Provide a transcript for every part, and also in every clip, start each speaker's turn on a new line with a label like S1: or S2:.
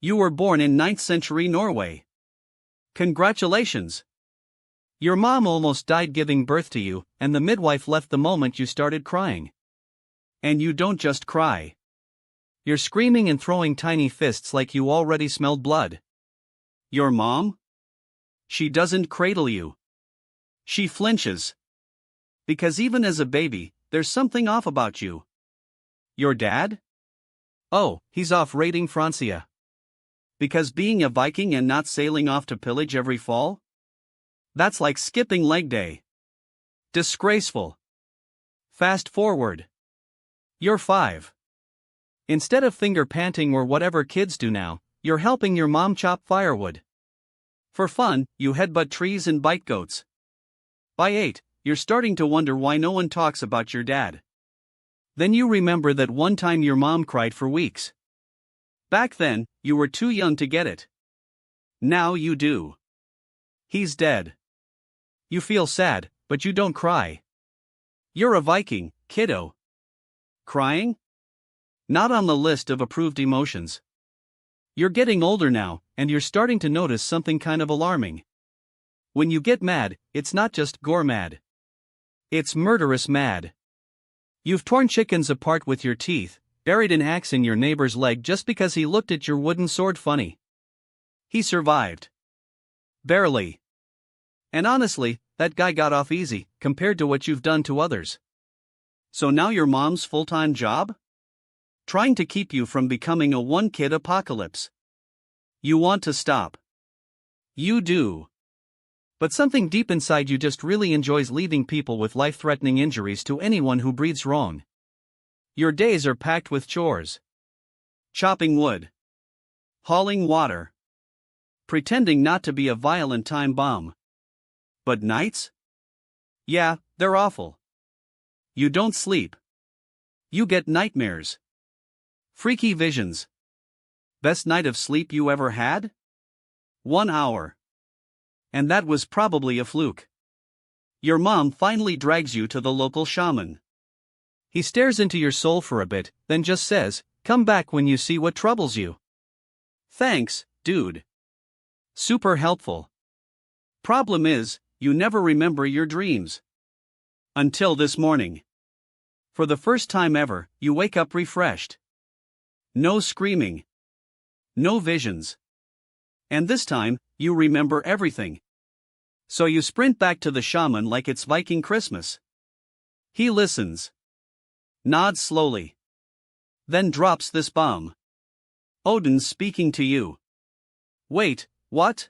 S1: You were born in 9th century Norway. Congratulations! Your mom almost died giving birth to you, and the midwife left the moment you started crying. And you don't just cry. You're screaming and throwing tiny fists like you already smelled blood. Your mom? She doesn't cradle you. She flinches. Because even as a baby, there's something off about you. Your dad? Oh, he's off raiding Francia. Because being a Viking and not sailing off to pillage every fall? That's like skipping leg day. Disgraceful. Fast forward. You're 5. Instead of finger panting or whatever kids do now, you're helping your mom chop firewood. For fun, you headbutt trees and bite goats. By 8, you're starting to wonder why no one talks about your dad. Then you remember that one time your mom cried for weeks. Back then, you were too young to get it. Now you do. He's dead. You feel sad, but you don't cry. You're a Viking, kiddo. Crying? Not on the list of approved emotions. You're getting older now, and you're starting to notice something kind of alarming. When you get mad, it's not just gore mad. It's murderous mad. You've torn chickens apart with your teeth, buried an axe in your neighbor's leg just because he looked at your wooden sword funny. He survived. Barely. And honestly, that guy got off easy, compared to what you've done to others. So now your mom's full-time job? Trying to keep you from becoming a one-kid apocalypse. You want to stop. You do. But something deep inside you just really enjoys leaving people with life-threatening injuries to anyone who breathes wrong. Your days are packed with chores. Chopping wood. Hauling water. Pretending not to be a violent time bomb. But nights? Yeah, they're awful. You don't sleep. You get nightmares. Freaky visions. Best night of sleep you ever had? 1 hour. And that was probably a fluke. Your mom finally drags you to the local shaman. He stares into your soul for a bit, then just says, "Come back when you see what troubles you." Thanks, dude. Super helpful. Problem is, you never remember your dreams. Until this morning. For the first time ever, you wake up refreshed. No screaming. No visions. And this time, you remember everything. So you sprint back to the shaman like it's Viking Christmas. He listens. Nods slowly. Then drops this bomb. Odin's speaking to you. Wait, what?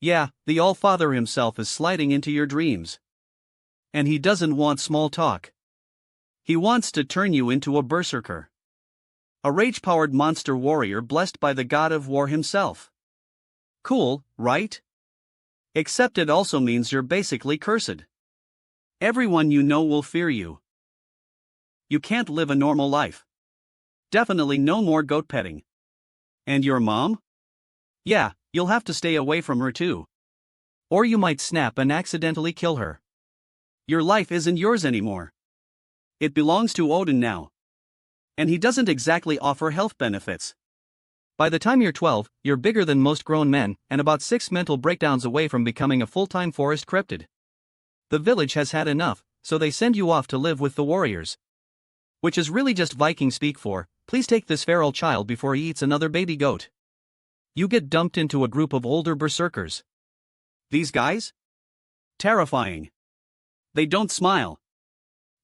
S1: Yeah, the All-Father himself is sliding into your dreams. And he doesn't want small talk. He wants to turn you into a berserker. A rage-powered monster warrior blessed by the god of war himself. Cool, right? Except it also means you're basically cursed. Everyone you know will fear you. You can't live a normal life. Definitely no more goat petting. And your mom? Yeah, you'll have to stay away from her too. Or you might snap and accidentally kill her. Your life isn't yours anymore. It belongs to Odin now. And he doesn't exactly offer health benefits. By the time you're 12, you're bigger than most grown men, and about 6 mental breakdowns away from becoming a full-time forest cryptid. The village has had enough, so they send you off to live with the warriors. Which is really just Viking speak for, "Please take this feral child before he eats another baby goat." You get dumped into a group of older berserkers. These guys? Terrifying. They don't smile.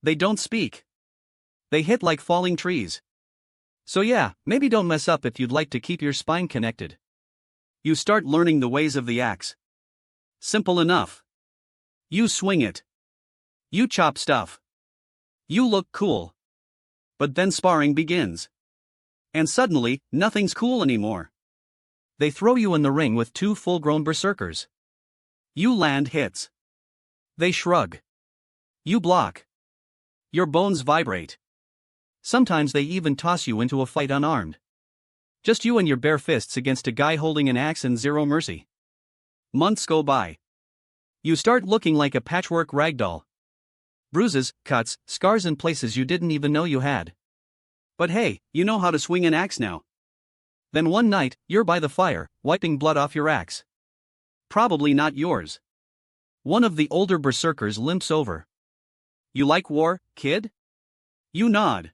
S1: They don't speak. They hit like falling trees. So yeah, maybe don't mess up if you'd like to keep your spine connected. You start learning the ways of the axe. Simple enough. You swing it. You chop stuff. You look cool. But then sparring begins. And suddenly, nothing's cool anymore. They throw you in the ring with 2 full-grown berserkers. You land hits. They shrug. You block. Your bones vibrate. Sometimes they even toss you into a fight unarmed. Just you and your bare fists against a guy holding an axe and zero mercy. Months go by. You start looking like a patchwork ragdoll. Bruises, cuts, scars in places you didn't even know you had. But hey, you know how to swing an axe now. Then one night, you're by the fire, wiping blood off your axe. Probably not yours. One of the older berserkers limps over. You like war, kid? You nod.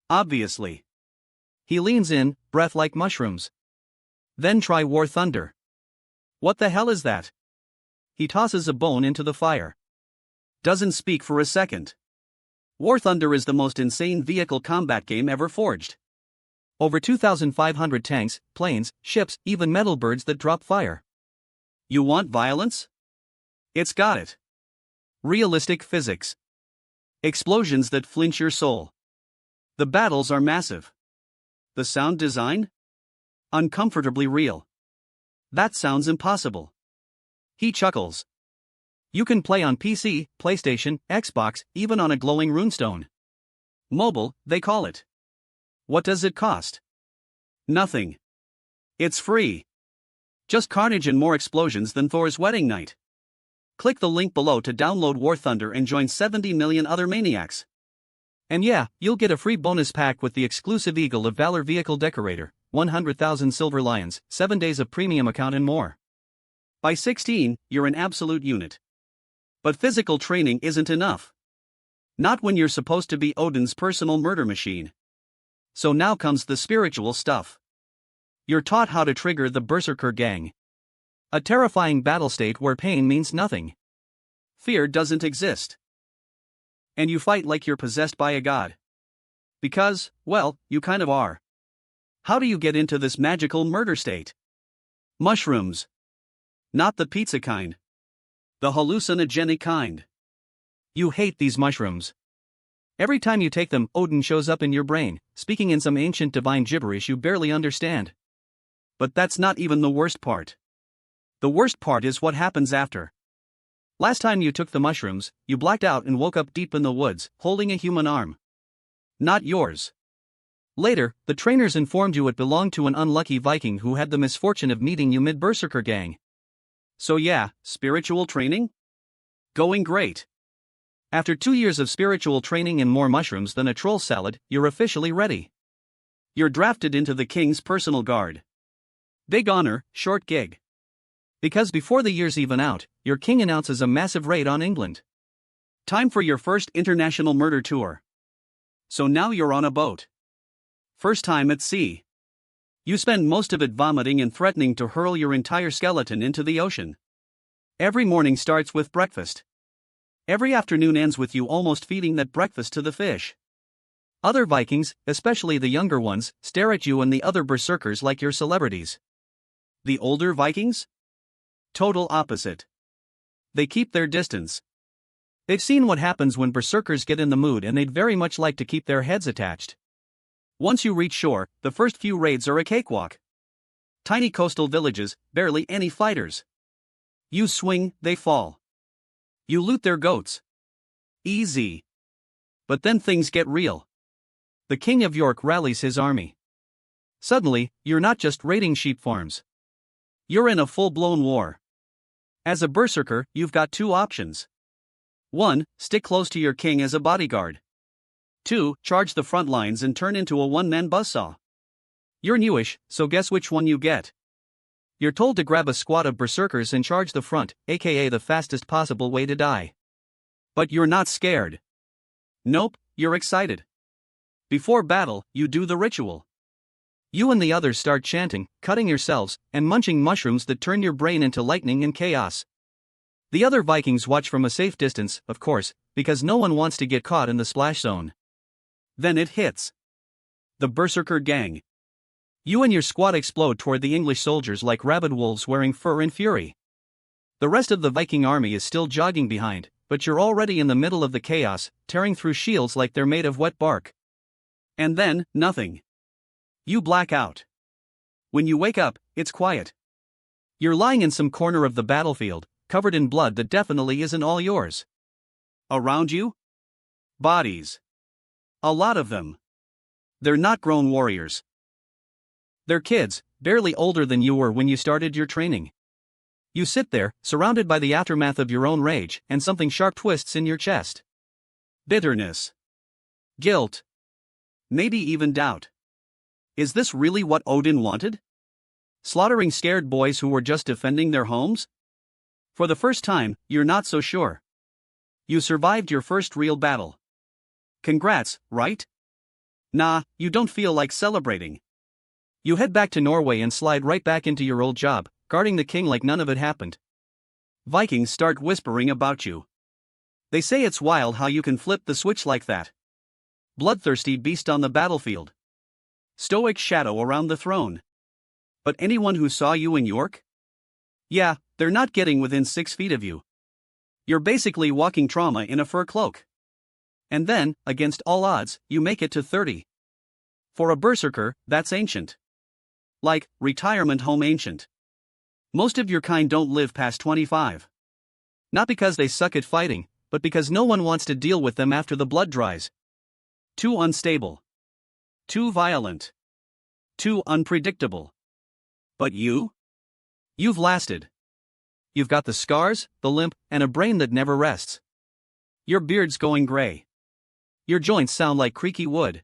S1: Obviously. He leans in, breath like mushrooms. Then try war thunder. What the hell is that? He tosses a bone into the fire. Doesn't speak for a second. War Thunder is the most insane vehicle combat game ever forged. Over 2,500 tanks, planes, ships, even metal birds that drop fire. You want violence? It's got it. Realistic physics. Explosions that flinch your soul. The battles are massive. The sound design? Uncomfortably real. That sounds impossible. He chuckles. You can play on PC, PlayStation, Xbox, even on a glowing runestone. Mobile, they call it. What does it cost? Nothing. It's free. Just carnage and more explosions than Thor's wedding night. Click the link below to download War Thunder and join 70 million other maniacs. And yeah, you'll get a free bonus pack with the exclusive Eagle of Valor Vehicle Decorator, 100,000 Silver Lions, 7 days of premium account and more. By 16, you're an absolute unit. But physical training isn't enough. Not when you're supposed to be Odin's personal murder machine. So now comes the spiritual stuff. You're taught how to trigger the Berserker Gang. A terrifying battle state where pain means nothing. Fear doesn't exist. And you fight like you're possessed by a god. Because, well, you kind of are. How do you get into this magical murder state? Mushrooms. Not the pizza kind. The hallucinogenic kind. You hate these mushrooms. Every time you take them, Odin shows up in your brain, speaking in some ancient divine gibberish you barely understand. But that's not even the worst part. The worst part is what happens after. Last time you took the mushrooms, you blacked out and woke up deep in the woods, holding a human arm. Not yours. Later, the trainers informed you it belonged to an unlucky Viking who had the misfortune of meeting you mid-Berserker gang. So yeah, spiritual training? Going great. After 2 years of spiritual training and more mushrooms than a troll salad, you're officially ready. You're drafted into the king's personal guard. Big honor, short gig. Because before the year's even out, your king announces a massive raid on England. Time for your first international murder tour. So now you're on a boat. First time at sea. You spend most of it vomiting and threatening to hurl your entire skeleton into the ocean. Every morning starts with breakfast. Every afternoon ends with you almost feeding that breakfast to the fish. Other Vikings, especially the younger ones, stare at you and the other berserkers like you're celebrities. The older Vikings? Total opposite. They keep their distance. They've seen what happens when berserkers get in the mood and they'd very much like to keep their heads attached. Once you reach shore, the first few raids are a cakewalk. Tiny coastal villages, barely any fighters. You swing, they fall. You loot their goats. Easy. But then things get real. The King of York rallies his army. Suddenly, you're not just raiding sheep farms. You're in a full-blown war. As a berserker, you've got two options. 1. Stick close to your king as a bodyguard. 2. Charge the front lines and turn into a one-man buzzsaw. You're newish, so guess which one you get. You're told to grab a squad of berserkers and charge the front, aka the fastest possible way to die. But you're not scared. Nope, you're excited. Before battle, you do the ritual. You and the others start chanting, cutting yourselves, and munching mushrooms that turn your brain into lightning and chaos. The other Vikings watch from a safe distance, of course, because no one wants to get caught in the splash zone. Then it hits. The Berserker Gang. You and your squad explode toward the English soldiers like rabid wolves wearing fur and fury. The rest of the Viking army is still jogging behind, but you're already in the middle of the chaos, tearing through shields like they're made of wet bark. And then, nothing. You black out. When you wake up, it's quiet. You're lying in some corner of the battlefield, covered in blood that definitely isn't all yours. Around you? Bodies. A lot of them. They're not grown warriors. They're kids, barely older than you were when you started your training. You sit there, surrounded by the aftermath of your own rage, and something sharp twists in your chest. Bitterness. Guilt. Maybe even doubt. Is this really what Odin wanted? Slaughtering scared boys who were just defending their homes? For the first time, you're not so sure. You survived your first real battle. Congrats, right? Nah, you don't feel like celebrating. You head back to Norway and slide right back into your old job, guarding the king like none of it happened. Vikings start whispering about you. They say it's wild how you can flip the switch like that. Bloodthirsty beast on the battlefield. Stoic shadow around the throne. But anyone who saw you in York? Yeah, they're not getting within 6 feet of you. You're basically walking trauma in a fur cloak. And then, against all odds, you make it to 30. For a berserker, that's ancient. Like, retirement home ancient. Most of your kind don't live past 25. Not because they suck at fighting, but because no one wants to deal with them after the blood dries. Too unstable. Too violent. Too unpredictable. But you? You've lasted. You've got the scars, the limp, and a brain that never rests. Your beard's going gray. Your joints sound like creaky wood.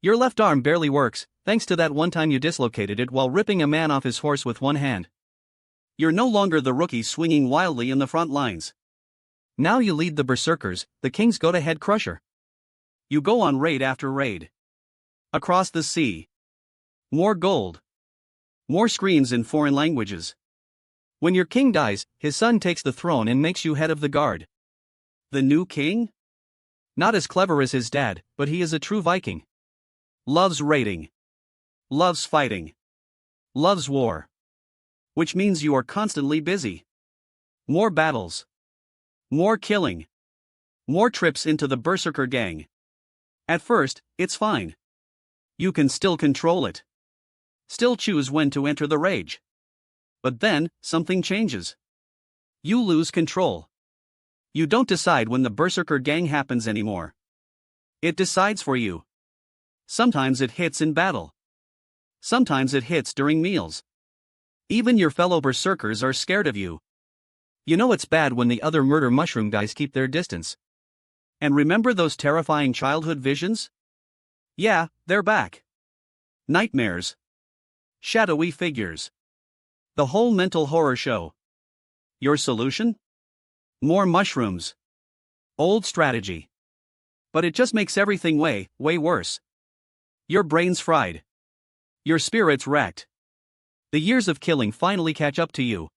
S1: Your left arm barely works, thanks to that one time you dislocated it while ripping a man off his horse with one hand. You're no longer the rookie swinging wildly in the front lines. Now you lead the berserkers, the king's go-to-head crusher. You go on raid after raid. Across the sea. More gold. More screams in foreign languages. When your king dies, his son takes the throne and makes you head of the guard. The new king? Not as clever as his dad, but he is a true Viking. Loves raiding. Loves fighting. Loves war. Which means you are constantly busy. More battles. More killing. More trips into the berserker gang. At first, it's fine. You can still control it. Still choose when to enter the rage. But then, something changes. You lose control. You don't decide when the berserker gang happens anymore. It decides for you. Sometimes it hits in battle. Sometimes it hits during meals. Even your fellow berserkers are scared of you. You know it's bad when the other murder mushroom guys keep their distance. And remember those terrifying childhood visions? Yeah, they're back. Nightmares. Shadowy figures. The whole mental horror show. Your solution? More mushrooms. Old strategy. But it just makes everything way worse. Your brain's fried. Your spirit's wrecked. The years of killing finally catch up to you.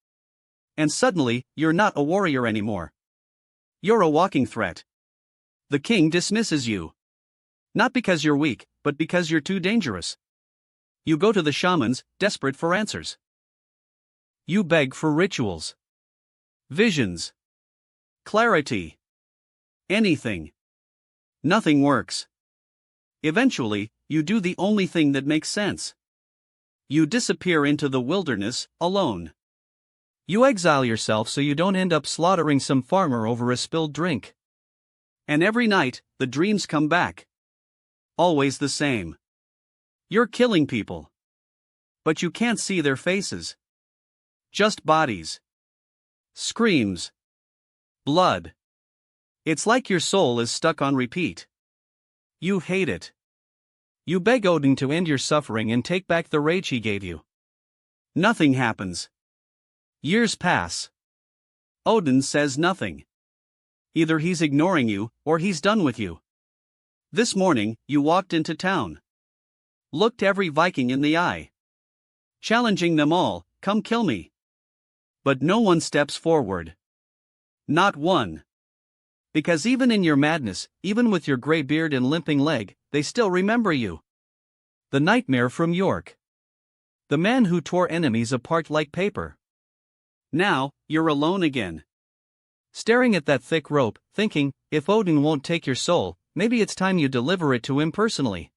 S1: And suddenly, you're not a warrior anymore. You're a walking threat. The king dismisses you. Not because you're weak, but because you're too dangerous. You go to the shamans, desperate for answers. You beg for rituals. Visions. Clarity. Anything. Nothing works. Eventually, you do the only thing that makes sense. You disappear into the wilderness, alone. You exile yourself so you don't end up slaughtering some farmer over a spilled drink. And every night, the dreams come back. Always the same. You're killing people. But you can't see their faces. Just bodies. Screams. Blood. It's like your soul is stuck on repeat. You hate it. You beg Odin to end your suffering and take back the rage he gave you. Nothing happens. Years pass. Odin says nothing. Either he's ignoring you, or he's done with you. This morning, you walked into town. Looked every Viking in the eye. Challenging them all, come kill me. But no one steps forward. Not one. Because even in your madness, even with your gray beard and limping leg, they still remember you. The nightmare from York. The man who tore enemies apart like paper. Now, you're alone again. Staring at that thick rope, thinking, if Odin won't take your soul, maybe it's time you deliver it to him personally.